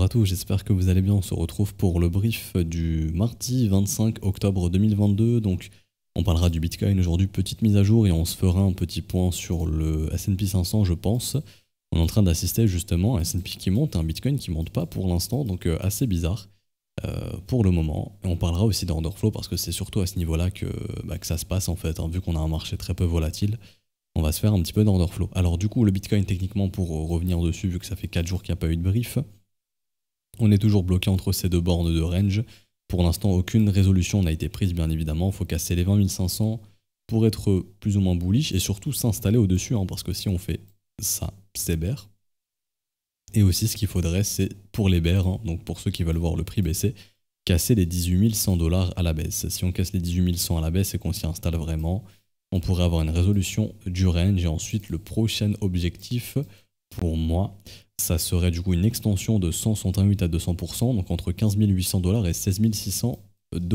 à tous, j'espère que vous allez bien. On se retrouve pour le brief du mardi 25 octobre 2022. Donc, on parlera du Bitcoin aujourd'hui, petite mise à jour, et on se fera un petit point sur le S&P 500, je pense. On est en train d'assister justement à un S&P qui monte, un Bitcoin qui monte pas pour l'instant, donc assez bizarre pour le moment. Et on parlera aussi d'order flow parce que c'est surtout à ce niveau-là que ça se passe en fait, hein, vu qu'on a un marché très peu volatile. On va se faire un petit peu d'order flow. Alors du coup, le Bitcoin, techniquement, pour revenir dessus, vu que ça fait 4 jours qu'il n'y a pas eu de brief, on est toujours bloqué entre ces deux bornes de range. Pour l'instant, aucune résolution n'a été prise, bien évidemment. Il faut casser les 20 500 pour être plus ou moins bullish et surtout s'installer au-dessus, hein, parce que si on fait ça, c'est bear. Et aussi, ce qu'il faudrait, c'est pour les bears, hein, donc pour ceux qui veulent voir le prix baisser, casser les 18 100 $ à la baisse. Si on casse les 18 100 à la baisse et qu'on s'y installe vraiment, on pourrait avoir une résolution du range. Et ensuite, le prochain objectif, pour moi, ça serait du coup une extension de 168 à 200%, donc entre 15 800 $ et 16 600 $.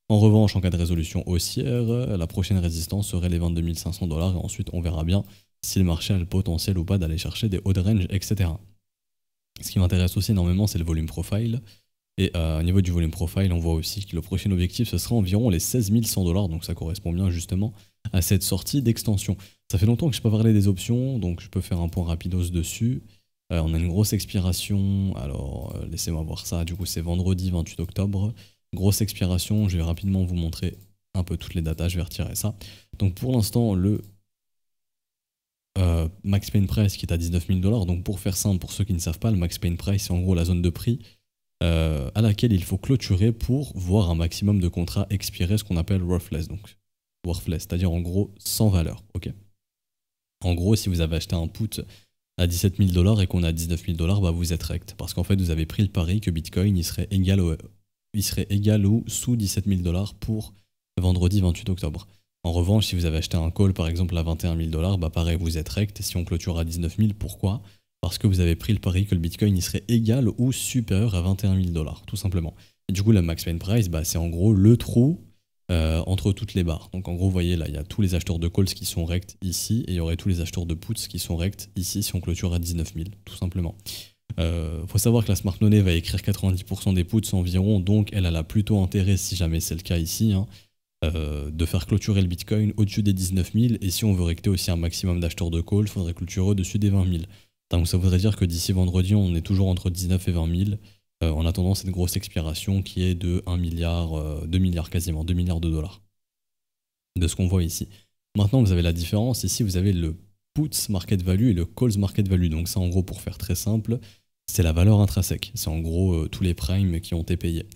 En revanche, en cas de résolution haussière, la prochaine résistance serait les 22 500 $, et ensuite on verra bien si le marché a le potentiel ou pas d'aller chercher des hauts de range, etc. Ce qui m'intéresse aussi énormément, c'est le volume profile. Et au niveau du volume profile, on voit aussi que le prochain objectif, ce sera environ les 16 100 $, donc ça correspond bien justement à cette sortie d'extension. Ça fait longtemps que je n'ai pas parlé des options, donc je peux faire un point rapidos dessus. On a une grosse expiration, alors laissez-moi voir ça, du coup c'est vendredi 28 octobre. Grosse expiration, je vais rapidement vous montrer un peu toutes les datas, je vais retirer ça. Donc pour l'instant, le max pain price qui est à 19 000 $, donc pour faire simple, pour ceux qui ne savent pas, le max pain price c'est en gros la zone de prix à laquelle il faut clôturer pour voir un maximum de contrats expirer, ce qu'on appelle worthless, donc worthless, c'est-à-dire en gros sans valeur. Ok. En gros, si vous avez acheté un put à 17 000 $ et qu'on a 19 000 $, bah vous êtes rect, parce qu'en fait vous avez pris le pari que Bitcoin il serait égal ou sous 17 000 $ pour vendredi 28 octobre. En revanche, si vous avez acheté un call par exemple à 21 000 $, bah pareil, vous êtes rect. Si on clôture à 19 000, pourquoi ? Parce que vous avez pris le pari que le Bitcoin il serait égal ou supérieur à 21 000 $, tout simplement. Et du coup, la max pain price, bah, c'est en gros le trou entre toutes les barres. Donc en gros, vous voyez là, il y a tous les acheteurs de calls qui sont rect ici, et il y aurait tous les acheteurs de puts qui sont rect ici si on clôture à 19 000, tout simplement. Faut savoir que la Smart Money va écrire 90% des puts environ, donc elle a plutôt intérêt, si jamais c'est le cas ici, hein, de faire clôturer le Bitcoin au-dessus des 19 000, et si on veut recter aussi un maximum d'acheteurs de call, il faudrait clôturer au-dessus des 20 000. Donc ça voudrait dire que d'ici vendredi, on est toujours entre 19 et 20 000, en attendant cette grosse expiration qui est de 1 milliard, 2 milliards quasiment, 2 milliards de dollars, de ce qu'on voit ici. Maintenant, vous avez la différence, ici vous avez le puts market value et le calls market value, donc ça en gros, pour faire très simple, c'est la valeur intrinsèque, c'est en gros tous les primes qui ont été payés.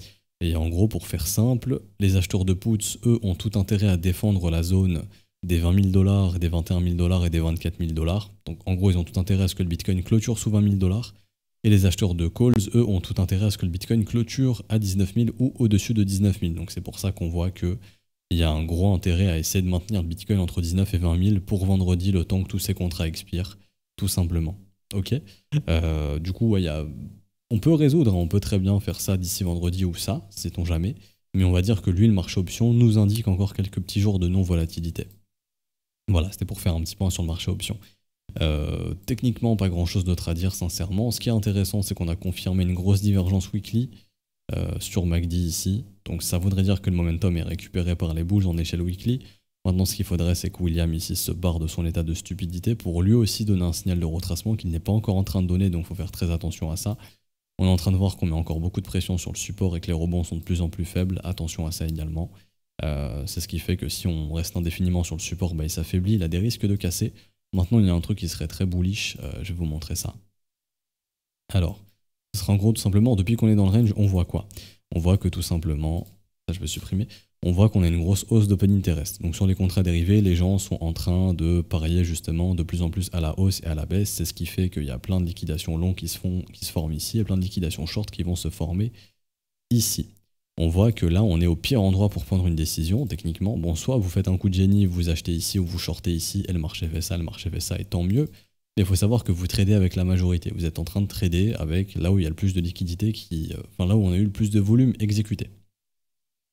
Et en gros, pour faire simple, les acheteurs de puts, eux, ont tout intérêt à défendre la zone des 20 000 $, des 21 000 $ et des 24 000 $. Donc en gros, ils ont tout intérêt à ce que le Bitcoin clôture sous 20 000 $. Et les acheteurs de calls, eux, ont tout intérêt à ce que le Bitcoin clôture à 19 000 ou au-dessus de 19 000. Donc c'est pour ça qu'on voit qu'il y a un gros intérêt à essayer de maintenir le Bitcoin entre 19 et 20 000 pour vendredi, le temps que tous ces contrats expirent, tout simplement. Ok. Du coup, ouais, on peut résoudre, on peut très bien faire ça d'ici vendredi ou ça, sait-on jamais. Mais on va dire que lui, le marché option, nous indique encore quelques petits jours de non-volatilité. Voilà, c'était pour faire un petit point sur le marché option. Techniquement, pas grand chose d'autre à dire, sincèrement. Ce qui est intéressant, c'est qu'on a confirmé une grosse divergence weekly sur MACD ici. Donc ça voudrait dire que le momentum est récupéré par les bulls en échelle weekly. Maintenant, ce qu'il faudrait, c'est que William ici se barre de son état de stupidité pour lui aussi donner un signal de retracement qu'il n'est pas encore en train de donner, donc il faut faire très attention à ça. On est en train de voir qu'on met encore beaucoup de pression sur le support et que les rebonds sont de plus en plus faibles. Attention à ça également. C'est ce qui fait que si on reste indéfiniment sur le support, bah, il s'affaiblit, il a des risques de casser. Maintenant, il y a un truc qui serait très bullish, je vais vous montrer ça. Alors, ce sera en gros tout simplement, depuis qu'on est dans le range, on voit quoi? On voit que tout simplement, ça je vais supprimer, on voit qu'on a une grosse hausse d'open interest. Donc sur les contrats dérivés, les gens sont en train de parier justement de plus en plus à la hausse et à la baisse. C'est ce qui fait qu'il y a plein de liquidations longues qui se forment ici et plein de liquidations short qui vont se former ici. On voit que là, on est au pire endroit pour prendre une décision, techniquement. Bon, soit vous faites un coup de génie, vous achetez ici ou vous shortez ici, et le marché fait ça, et tant mieux. Mais il faut savoir que vous tradez avec la majorité. Vous êtes en train de trader avec là où il y a le plus de liquidité, là où on a eu le plus de volume exécuté.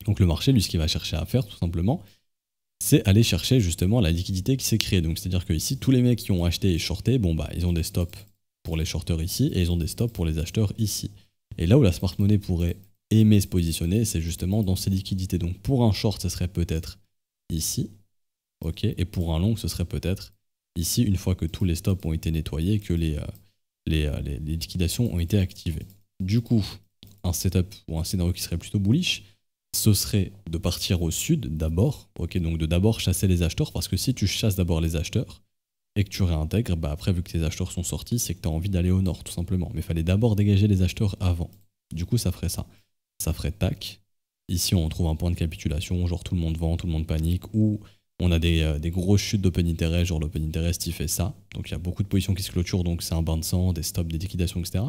Donc le marché, lui, ce qu'il va chercher à faire, tout simplement, c'est aller chercher justement la liquidité qui s'est créée. Donc c'est-à-dire que ici, tous les mecs qui ont acheté et shorté, bon bah, ils ont des stops pour les shorters ici, et ils ont des stops pour les acheteurs ici. Et là où la smart money pourrait aimer se positionner, c'est justement dans ces liquidités. Donc pour un short, ce serait peut-être ici, ok, et pour un long, ce serait peut-être ici, une fois que tous les stops ont été nettoyés, que les liquidations ont été activées. Du coup, un setup ou un scénario qui serait plutôt bullish, ce serait de partir au sud d'abord, ok, donc de d'abord chasser les acheteurs, parce que si tu chasses d'abord les acheteurs et que tu réintègres, bah après vu que tes acheteurs sont sortis, c'est que tu as envie d'aller au nord tout simplement. Mais il fallait d'abord dégager les acheteurs avant. Du coup, ça ferait ça. Ça ferait tac. Ici, on trouve un point de capitulation, genre tout le monde vend, tout le monde panique, ou on a des grosses chutes d'open interest, genre l'open interest il fait ça. Donc il y a beaucoup de positions qui se clôturent, donc c'est un bain de sang, des stops, des liquidations, etc.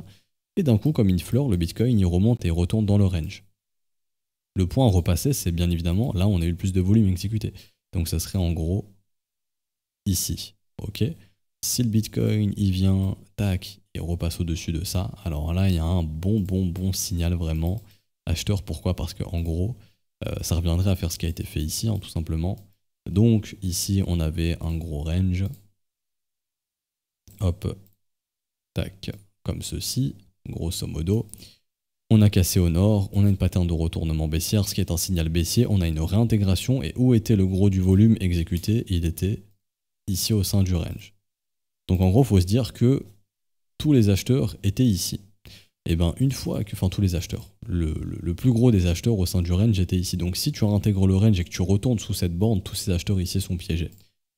Et d'un coup, comme une fleur, le Bitcoin il remonte et retourne dans le range. Le point à repasser, c'est bien évidemment, là on a eu le plus de volume exécuté. Donc ça serait en gros ici. Ok. Si le Bitcoin il vient, tac, et repasse au-dessus de ça, alors là il y a un bon signal vraiment acheteur. Pourquoi? Parce qu'en gros, ça reviendrait à faire ce qui a été fait ici, hein, tout simplement. Donc ici on avait un gros range. Hop, tac, comme ceci, grosso modo. On a cassé au nord, on a une pattern de retournement baissière, ce qui est un signal baissier, on a une réintégration, et où était le gros du volume exécuté? Il était ici au sein du range. Donc en gros, il faut se dire que tous les acheteurs étaient ici. Et bien une fois que, enfin tous les acheteurs, le plus gros des acheteurs au sein du range était ici. Donc si tu réintègres le range et que tu retournes sous cette borne, tous ces acheteurs ici sont piégés.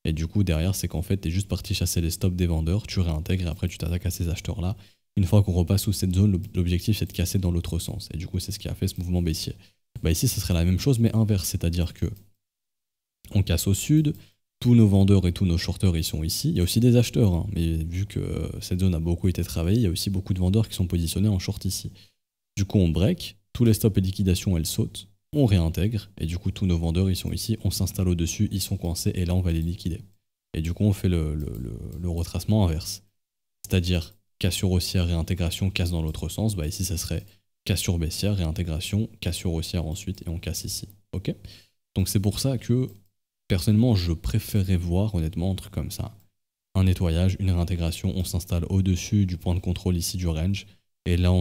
Et du coup derrière c'est qu'en fait tu es juste parti chasser les stops des vendeurs, tu réintègres et après tu t'attaques à ces acheteurs là. Une fois qu'on repasse sous cette zone, l'objectif c'est de casser dans l'autre sens. Et du coup c'est ce qui a fait ce mouvement baissier. Bah ici ce serait la même chose mais inverse, c'est-à-dire que on casse au sud, tous nos vendeurs et tous nos shorters ils sont ici. Il y a aussi des acheteurs, hein, mais vu que cette zone a beaucoup été travaillée, il y a aussi beaucoup de vendeurs qui sont positionnés en short ici. Du coup on break, tous les stops et liquidations elles sautent, on réintègre, et du coup tous nos vendeurs ils sont ici, on s'installe au-dessus, ils sont coincés, et là on va les liquider. Et du coup on fait le retracement inverse. C'est-à-dire cassure haussière, réintégration, casse dans l'autre sens, bah ici ça serait cassure baissière, réintégration, cassure haussière ensuite, et on casse ici. Ok. Donc c'est pour ça que personnellement, je préférerais voir, honnêtement, un truc comme ça. Un nettoyage, une réintégration, on s'installe au-dessus du point de contrôle ici du range. Et là,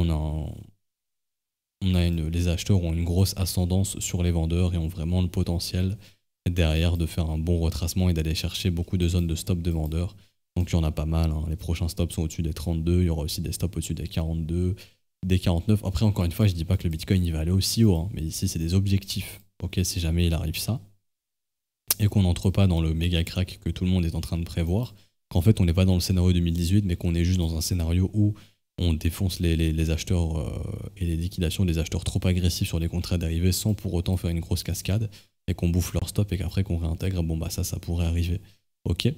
les acheteurs ont une grosse ascendance sur les vendeurs et ont vraiment le potentiel derrière de faire un bon retracement et d'aller chercher beaucoup de zones de stop de vendeurs. Donc il y en a pas mal, hein. Les prochains stops sont au-dessus des 32, il y aura aussi des stops au-dessus des 42, des 49. Après, encore une fois, je dis pas que le Bitcoin il va aller aussi haut, hein, mais ici c'est des objectifs. Ok, si jamais il arrive ça. Et qu'on n'entre pas dans le méga crack que tout le monde est en train de prévoir, qu'en fait on n'est pas dans le scénario 2018, mais qu'on est juste dans un scénario où on défonce les acheteurs et les liquidations des acheteurs trop agressifs sur les contrats dérivés sans pour autant faire une grosse cascade, et qu'on bouffe leur stop et qu'après qu'on réintègre, bon bah ça pourrait arriver. Ok.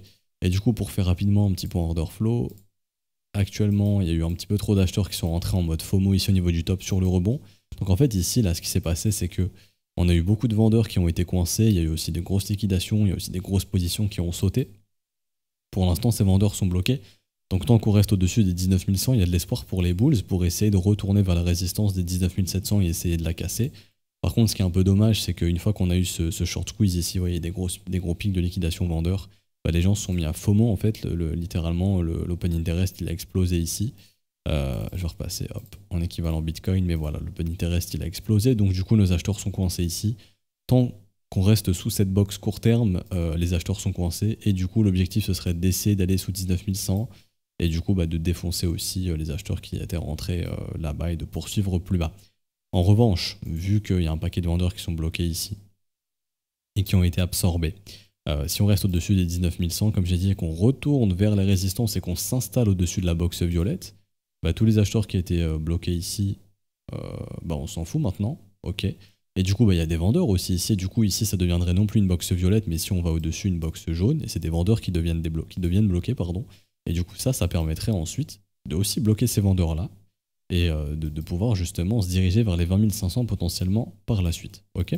Et du coup pour faire rapidement un petit peu en order flow, actuellement il y a eu un petit peu trop d'acheteurs qui sont rentrés en mode FOMO ici au niveau du top sur le rebond. Donc en fait ici là ce qui s'est passé c'est que on a eu beaucoup de vendeurs qui ont été coincés, il y a eu aussi des grosses liquidations, il y a aussi des grosses positions qui ont sauté. Pour l'instant, ces vendeurs sont bloqués. Donc tant qu'on reste au-dessus des 19 100, il y a de l'espoir pour les bulls pour essayer de retourner vers la résistance des 19 700 et essayer de la casser. Par contre, ce qui est un peu dommage, c'est qu'une fois qu'on a eu ce short squeeze ici, vous voyez, des gros pics de liquidation vendeurs, bah, les gens se sont mis à FOMO en fait, littéralement l'open interest il a explosé ici. Je vais repasser en équivalent Bitcoin, mais voilà, l'open interest il a explosé, donc du coup nos acheteurs sont coincés ici. Tant qu'on reste sous cette box court terme, les acheteurs sont coincés, et du coup l'objectif ce serait d'essayer d'aller sous 19 100, et du coup de défoncer aussi les acheteurs qui étaient rentrés là-bas et de poursuivre plus bas. En revanche, vu qu'il y a un paquet de vendeurs qui sont bloqués ici, et qui ont été absorbés, si on reste au-dessus des 19 100, comme j'ai dit, et qu'on retourne vers les résistances et qu'on s'installe au-dessus de la box violette, bah, tous les acheteurs qui étaient bloqués ici, bah, on s'en fout maintenant, ok. Et du coup, bah, y a des vendeurs aussi ici, du coup ici ça deviendrait non plus une box violette, mais si on va au-dessus une box jaune, et c'est des vendeurs qui deviennent bloqués, pardon. Et du coup ça permettrait ensuite de aussi bloquer ces vendeurs-là, et de pouvoir justement se diriger vers les 20 500 potentiellement par la suite, ok.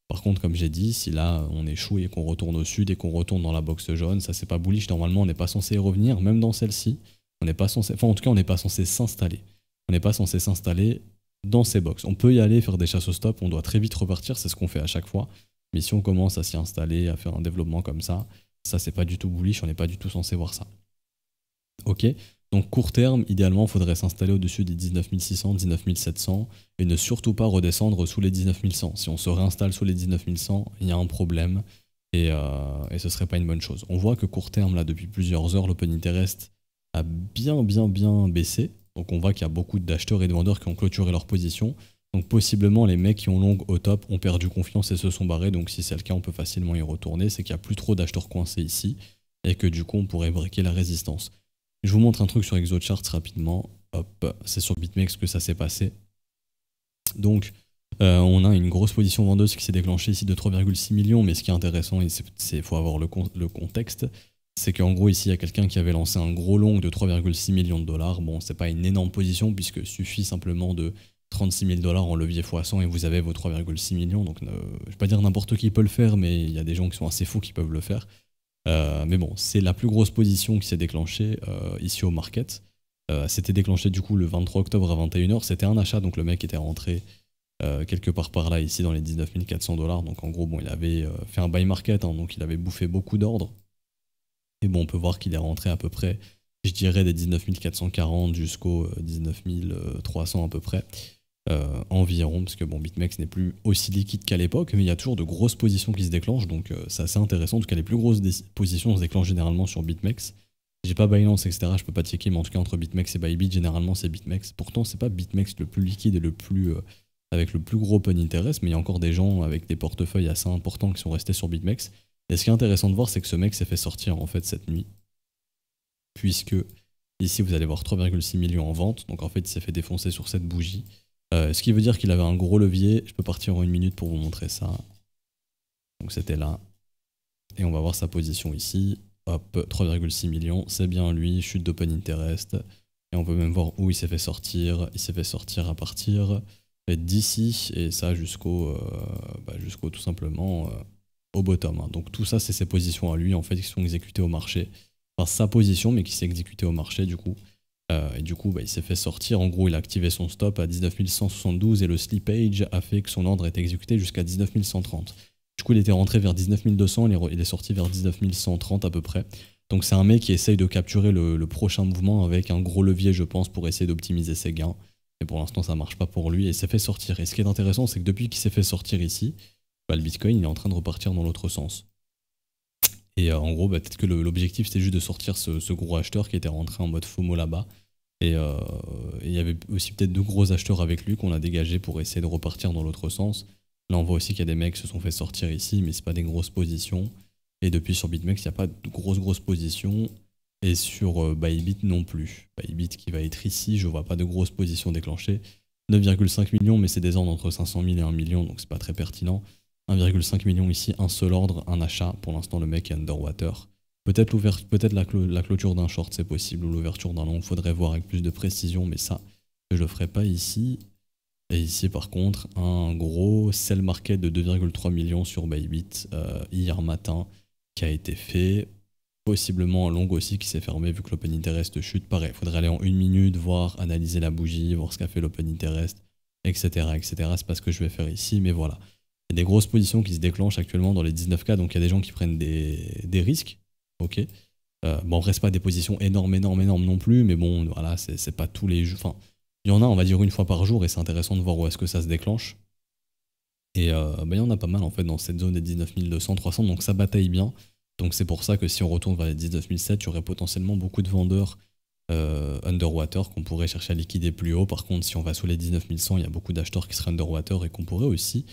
Par contre, comme j'ai dit, si là on échoue et qu'on retourne au sud et qu'on retourne dans la box jaune, ça c'est pas bullish, normalement on n'est pas censé y revenir, même dans celle-ci. On n'est pas censé, enfin en tout cas on n'est pas censé s'installer. On n'est pas censé s'installer dans ces box. On peut y aller faire des chasses au stop, on doit très vite repartir, c'est ce qu'on fait à chaque fois. Mais si on commence à s'y installer, à faire un développement comme ça c'est pas du tout bullish, on n'est pas du tout censé voir ça. Ok. Donc court terme, idéalement, il faudrait s'installer au-dessus des 19 600, 19 700 et ne surtout pas redescendre sous les 19 100. Si on se réinstalle sous les 19 100, il y a un problème et ce serait pas une bonne chose. On voit que court terme, là, depuis plusieurs heures, l'Open Interest a bien baissé. Donc on voit qu'il y a beaucoup d'acheteurs et de vendeurs qui ont clôturé leur position. Donc possiblement les mecs qui ont long au top ont perdu confiance et se sont barrés. Donc si c'est le cas, on peut facilement y retourner. C'est qu'il n'y a plus trop d'acheteurs coincés ici et que du coup on pourrait breaker la résistance. Je vous montre un truc sur ExoCharts rapidement. Hop, c'est sur BitMEX que ça s'est passé. Donc on a une grosse position vendeuse qui s'est déclenchée ici de 3,6 millions. Mais ce qui est intéressant, il faut avoir le contexte, c'est qu'en gros ici il y a quelqu'un qui avait lancé un gros long de 3,6 millions de dollars. Bon, c'est pas une énorme position puisque suffit simplement de 36 000 dollars en levier x100 et vous avez vos 3,6 millions. Donc je vais pas dire n'importe qui peut le faire, mais il y a des gens qui sont assez fous qui peuvent le faire. Mais bon, c'est la plus grosse position qui s'est déclenchée ici au market. C'était déclenché du coup le 23 octobre à 21h. C'était un achat, donc le mec était rentré quelque part par là ici dans les 19 400 dollars. Donc en gros, bon, il avait fait un buy market, hein, donc il avait bouffé beaucoup d'ordres. Et bon, on peut voir qu'il est rentré à peu près, je dirais, des 19 440 jusqu'aux 19 300 à peu près, environ, parce que bon, BitMEX n'est plus aussi liquide qu'à l'époque, mais il y a toujours de grosses positions qui se déclenchent, donc c'est assez intéressant. En tout cas, les plus grosses positions se déclenchent généralement sur BitMEX. J'ai pas Binance, etc., je peux pas checker, mais en tout cas, entre BitMEX et Bybit, généralement, c'est BitMEX. Pourtant, c'est pas BitMEX le plus liquide et le plus... avec le plus gros open interest, mais il y a encore des gens avec des portefeuilles assez importants qui sont restés sur BitMEX. Et ce qui est intéressant de voir, c'est que ce mec s'est fait sortir en fait cette nuit, puisque ici vous allez voir 3,6 millions en vente, donc en fait il s'est fait défoncer sur cette bougie, ce qui veut dire qu'il avait un gros levier. Je peux partir en une minute pour vous montrer ça. Donc c'était là, et on va voir sa position ici, hop, 3,6 millions, c'est bien lui, chute d'open interest, et on peut même voir où il s'est fait sortir à partir d'ici, et ça jusqu'au tout simplement... au bottom. Hein. Donc tout ça, c'est ses positions à lui, en fait, qui sont exécutées au marché. Enfin, sa position, mais qui s'est exécutée au marché, du coup. Et du coup, il s'est fait sortir. En gros, il a activé son stop à 19 172 et le slippage a fait que son ordre est exécuté jusqu'à 19 130. Du coup, il était rentré vers 19 200, il est sorti vers 19 130 à peu près. Donc c'est un mec qui essaye de capturer le prochain mouvement avec un gros levier, je pense, pour essayer d'optimiser ses gains. Mais pour l'instant, ça marche pas pour lui et il s'est fait sortir. Et ce qui est intéressant, c'est que depuis qu'il s'est fait sortir ici, le Bitcoin il est en train de repartir dans l'autre sens. Et en gros, peut-être que l'objectif c'était juste de sortir ce gros acheteur qui était rentré en mode FOMO là-bas. Et il y avait aussi peut-être deux gros acheteurs avec lui qu'on a dégagés pour essayer de repartir dans l'autre sens. Là, on voit aussi qu'il y a des mecs qui se sont fait sortir ici, mais c'est pas des grosses positions. Et depuis sur BitMEX, il n'y a pas de grosses positions. Et sur Bybit non plus. Bybit qui va être ici, je vois pas de grosses positions déclenchées. 9,5 millions, mais c'est des ordres entre 500 000 et 1 million, donc c'est pas très pertinent. 1,5 million ici, un seul ordre, un achat. Pour l'instant, le mec est underwater. Peut-être la clôture d'un short, c'est possible, ou l'ouverture d'un long. Il faudrait voir avec plus de précision, mais ça, je le ferai pas ici. Et ici, par contre, un gros sell market de 2,3 millions sur Bybit hier matin qui a été fait. Possiblement un long aussi qui s'est fermé vu que l'open interest chute. Pareil, il faudrait aller en une minute, voir, analyser la bougie, voir ce qu'a fait l'open interest, etc. etc. C'est pas ce que je vais faire ici, mais voilà. Il y a des grosses positions qui se déclenchent actuellement dans les 19K, donc il y a des gens qui prennent des risques. Ok. Bon, après, c'est pas des positions énormes non plus, mais bon, voilà, c'est pas tous les jours. Enfin, il y en a, on va dire, une fois par jour, et c'est intéressant de voir où est-ce que ça se déclenche. Et il y en a pas mal en fait dans cette zone des 19 200, 300, donc ça bataille bien. Donc c'est pour ça que si on retourne vers les 19 700, il y aurait potentiellement beaucoup de vendeurs underwater qu'on pourrait chercher à liquider plus haut. Par contre, si on va sous les 19 100, il y a beaucoup d'acheteurs qui seraient underwater et qu'on pourrait aussi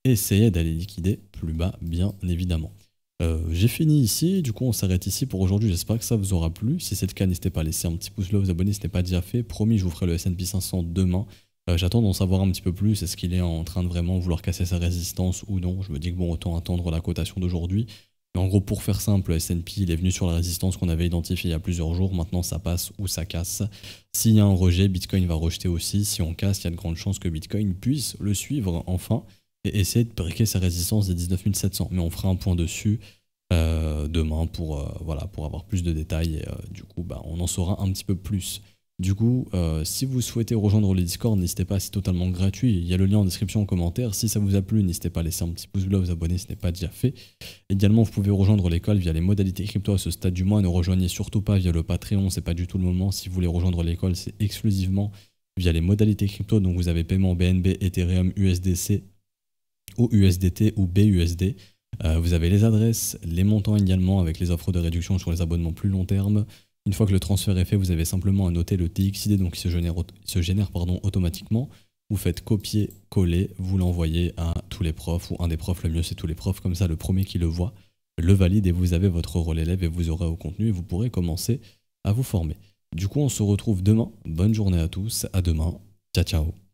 essayer d'aller liquider plus bas, bien évidemment. J'ai fini ici, du coup on s'arrête ici pour aujourd'hui, j'espère que ça vous aura plu. Si c'est le cas, n'hésitez pas à laisser un petit pouce bleu, vous abonner si ce n'est pas déjà fait. Promis, je vous ferai le S&P 500 demain. J'attends d'en savoir un petit peu plus, est-ce qu'il est en train de vraiment vouloir casser sa résistance ou non. Je me dis que bon, autant attendre la cotation d'aujourd'hui. Mais en gros, pour faire simple, le S&P il est venu sur la résistance qu'on avait identifiée il y a plusieurs jours. Maintenant, ça passe ou ça casse. S'il y a un rejet, Bitcoin va rejeter aussi. Si on casse, il y a de grandes chances que Bitcoin puisse le suivre enfin et essayer de breaker sa résistance des 19 700. Mais on fera un point dessus demain pour avoir plus de détails. Et du coup, on en saura un petit peu plus. Du coup, si vous souhaitez rejoindre le Discord, n'hésitez pas, c'est totalement gratuit. Il y a le lien en description en commentaire. Si ça vous a plu, n'hésitez pas à laisser un petit pouce bleu, à vous abonner si ce n'est pas déjà fait. Également, vous pouvez rejoindre l'école via les modalités crypto à ce stade du mois. Ne rejoignez surtout pas via le Patreon, c'est pas du tout le moment. Si vous voulez rejoindre l'école, c'est exclusivement via les modalités crypto. Donc vous avez paiement BNB, Ethereum, USDC ou USDT ou BUSD. Vous avez les adresses, les montants également avec les offres de réduction sur les abonnements plus long terme. Une fois que le transfert est fait, vous avez simplement à noter le TXID, donc qui se génère automatiquement. Vous faites copier, coller, vous l'envoyez à tous les profs, ou un des profs, le mieux c'est tous les profs, comme ça le premier qui le voit le valide et vous avez votre rôle élève et vous aurez au contenu et vous pourrez commencer à vous former. Du coup, on se retrouve demain. Bonne journée à tous, à demain. Ciao, ciao.